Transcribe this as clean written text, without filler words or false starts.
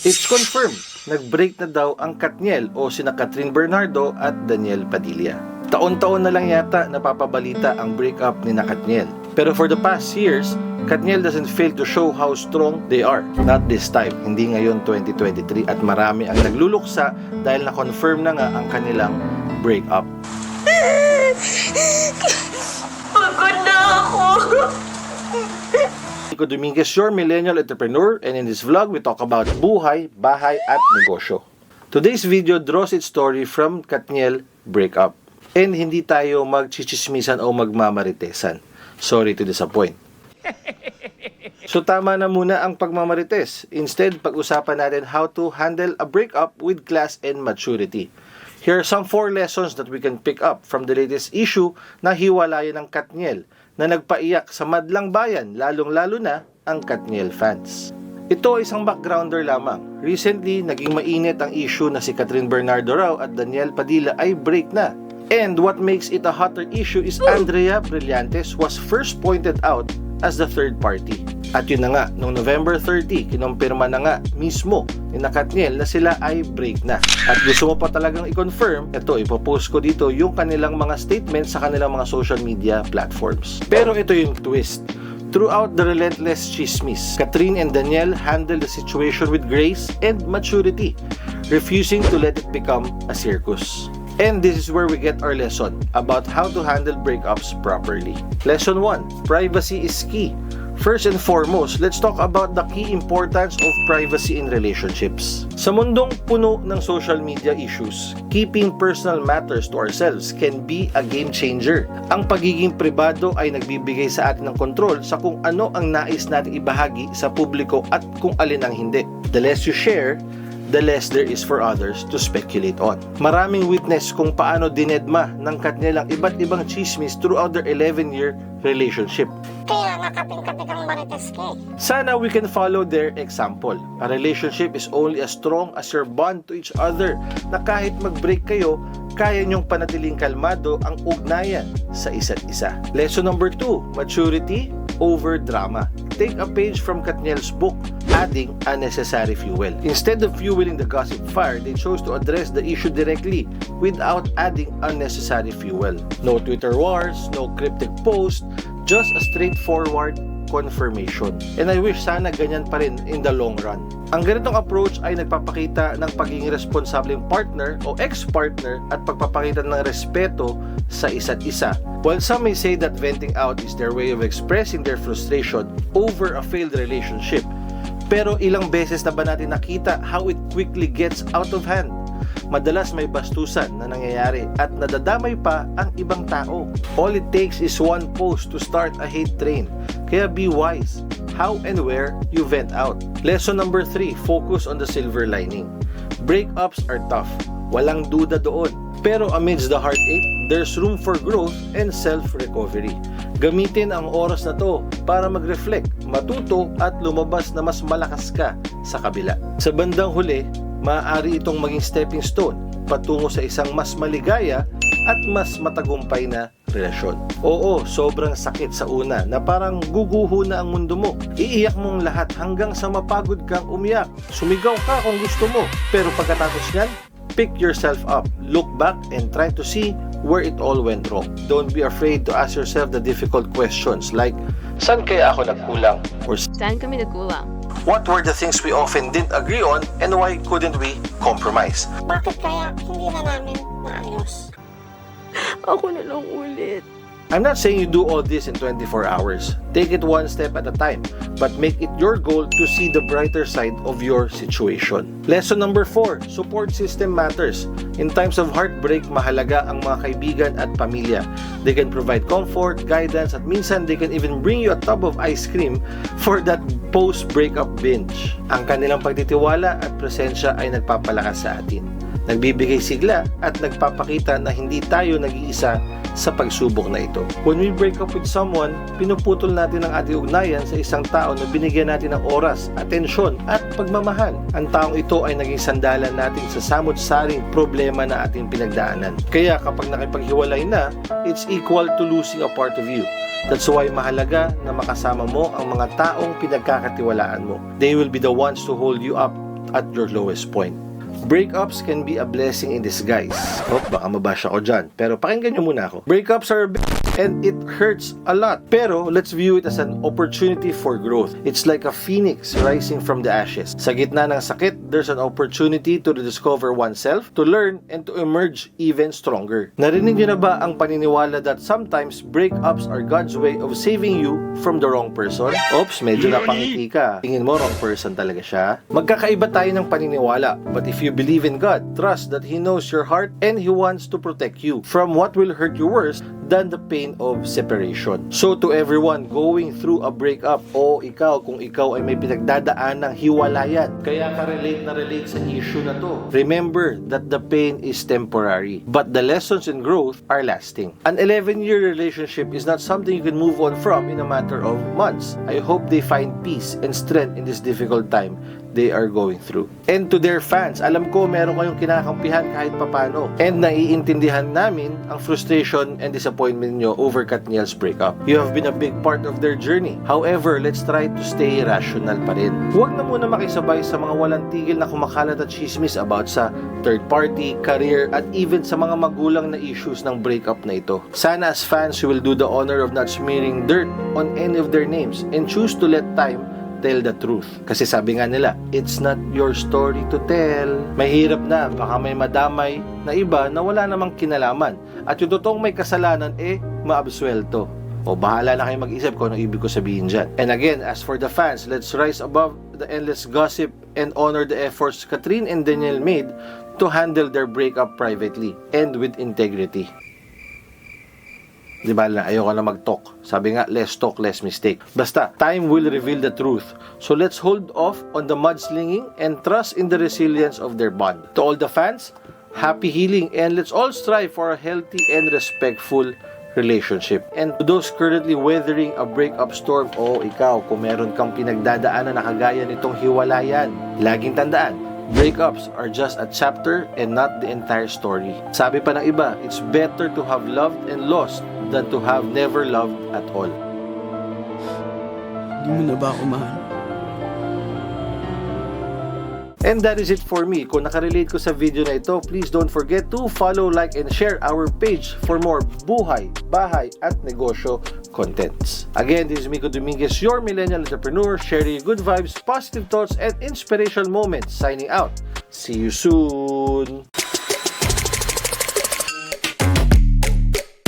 It's confirmed, nag-break na daw ang Katniel o sina Catherine Bernardo at Daniel Padilla. Taon-taon na lang yata napapabalita ang breakup ni Katniel. Pero for the past years, Katniel doesn't fail to show how strong they are. Not this time, hindi ngayon 2023 at marami ang nagluluksa dahil na-confirm na nga ang kanilang breakup. Pagod na ako. Nico Dominguez, your millennial entrepreneur, and in this vlog, we talk about buhay, bahay, at negosyo. Today's video draws its story from Katniel breakup. And hindi tayo magchichismisan o magmamaritesan. Sorry to disappoint. So tama na muna ang pagmamarites. Instead, pag-usapan natin how to handle a breakup with class and maturity. Here are some 4 lessons that we can pick up from the latest issue na hiwalayan ng Katniel na nagpaiyak sa madlang bayan, lalong-lalo na ang Katniel fans. Ito ay isang backgrounder lamang. Recently, naging mainit ang issue na si Catherine Bernardo raw at Daniel Padilla ay break na. And what makes it a hotter issue is Andrea Brillantes was first pointed out as the third party. At yun na nga, noong November 30, kinumpirma na nga mismo ni Katniel na sila ay break na. At gusto mo pa talagang i-confirm, ito, ipopost ko dito yung kanilang mga statements sa kanilang mga social media platforms. Pero ito yung twist. Throughout the relentless chismis, Catherine and Daniel handled the situation with grace and maturity, refusing to let it become a circus. And this is where we get our lesson about how to handle breakups properly. Lesson 1. Privacy is key. First and foremost, let's talk about the key importance of privacy in relationships. Sa mundong puno ng social media issues, keeping personal matters to ourselves can be a game changer. Ang pagiging pribado ay nagbibigay sa atin ng kontrol sa kung ano ang nais nating ibahagi sa publiko at kung alin ang hindi. The less you share, the less there is for others to speculate on. Maraming witness kung paano dinedma ng Katniel ang iba't ibang chismis throughout their 11-year relationship. Kaya nakaping-kapit ang marites ka eh. Sana we can follow their example. A relationship is only as strong as your bond to each other na kahit mag-break kayo, kaya niyong panatiling kalmado ang ugnayan sa isa't isa. Lesson number 2, maturity over drama. Take a page from Katniel's book, Adding Unnecessary Fuel. Instead of fueling the gossip fire, they chose to address the issue directly without adding unnecessary fuel. No Twitter wars, no cryptic post, just a straightforward confirmation. And I wish sana ganyan pa rin in the long run. Ang ganitong approach ay nagpapakita ng pagiging responsableng partner o ex-partner at pagpapakita ng respeto sa isa't isa. While some may say that venting out is their way of expressing their frustration over a failed relationship, pero ilang beses na ba natin nakita how it quickly gets out of hand? Madalas may bastusan na nangyayari at nadadamay pa ang ibang tao. All it takes is one post to start a hate train. Kaya be wise how and where you vent out. Lesson number 3, focus on the silver lining. Breakups are tough. Walang duda doon. Pero amidst the heartache, there's room for growth and self-recovery. Gamitin ang oras na to para mag-reflect, matuto at lumabas na mas malakas ka sa kabila. Sa bandang huli, maaari itong maging stepping stone patungo sa isang mas maligaya at mas matagumpay na relasyon. Oo, sobrang sakit sa una na parang guguho na ang mundo mo. Iiyak mong lahat hanggang sa mapagod kang umiyak. Sumigaw ka kung gusto mo. Pero pagkatapos niyan, pick yourself up, look back, and try to see where it all went wrong. Don't be afraid to ask yourself the difficult questions like, saan kaya ako nagkulang? Or Saan kami nagkulang? what were the things we often didn't agree on and why couldn't we compromise? Bakit kaya hindi na namin maayos? Ako na lang ulit. I'm not saying you do all this in 24 hours. Take it one step at a time, but make it your goal to see the brighter side of your situation. Lesson number 4, support system matters. In times of heartbreak, mahalaga ang mga kaibigan at pamilya. They can provide comfort, guidance, at minsan they can even bring you a tub of ice cream for that post-breakup binge. Ang kanilang pagtitiwala at presensya ay nagpapalakas sa atin. Nagbibigay sigla at nagpapakita na hindi tayo nag-iisa sa pagsubok na ito. When we break up with someone, pinuputol natin ang ating ugnayan sa isang tao na binigyan natin ng oras, atensyon at pagmamahal. Ang taong ito ay naging sandalan natin sa samot-saring problema na ating pinagdaanan. Kaya kapag nakipaghiwalay na, it's equal to losing a part of you. That's why mahalaga na makasama mo ang mga taong pinagkakatiwalaan mo. They will be the ones to hold you up at your lowest point. Breakups can be a blessing in disguise. Baka mabash ako dyan. Pero pakinggan nyo muna ako. Breakups are a and it hurts a lot. Pero let's view it as an opportunity for growth. It's like a phoenix rising from the ashes. Sa gitna ng sakit, there's an opportunity to rediscover oneself, to learn, and to emerge even stronger. Narinig nyo na ba ang paniniwala that sometimes breakups are God's way of saving you from the wrong person? Oops, medyo napangiti ka. Tingin mo wrong person talaga siya? Magkakaiba tayo ng paniniwala. But if you believe in God, trust that He knows your heart and He wants to protect you from what will hurt you worse than the pain of separation. So to everyone going through a breakup, o ikaw, kung ikaw ay may pinagdadaan ng hiwalayan, kaya ka relate na relate sa issue na to, remember that the pain is temporary, but the lessons and growth are lasting. An 11-year relationship is not something you can move on from in a matter of months. I hope they find peace and strength in this difficult time they are going through. And to their fans, alam ko meron kayong kinakampihan kahit papano. And naiintindihan namin ang frustration and disappointment nyo over Katniel's breakup. You have been a big part of their journey. However, let's try to stay rational pa rin. Huwag na muna makisabay sa mga walang tigil na kumakalat at chismis about sa third party, career, at even sa mga magulang na issues ng breakup na ito. Sana as fans, you will do the honor of not smearing dirt on any of their names and choose to let time tell the truth. Kasi sabi nga nila, it's not your story to tell. Mahirap na, baka may madamay na iba na wala namang kinalaman. At yung totoong may kasalanan, maabsuelto. O bahala na kayo mag-isip kung anong ibig ko sabihin dyan. And again, as for the fans, let's rise above the endless gossip and honor the efforts Catherine and Daniel made to handle their breakup privately and with integrity. Di ba na ayoko na mag-talk. Sabi nga, less talk, less mistake. Basta, time will reveal the truth. So let's hold off on the mudslinging and trust in the resilience of their bond. To all the fans, happy healing, and let's all strive for a healthy and respectful relationship. And to those currently weathering a breakup storm, o ikaw, kung meron kang pinagdadaanan na kagaya nitong hiwalayan, laging tandaan, breakups are just a chapter and not the entire story. Sabi pa ng iba, it's better to have loved and lost than to have never loved at all. Hindi mo na ba ako mahal? And that is it for me. Kung nakarelate ko sa video na ito, please don't forget to follow, like, and share our page for more buhay, bahay, at negosyo contents. Again, this is Miko Dominguez, your millennial entrepreneur, sharing good vibes, positive thoughts, and inspirational moments. Signing out. See you soon!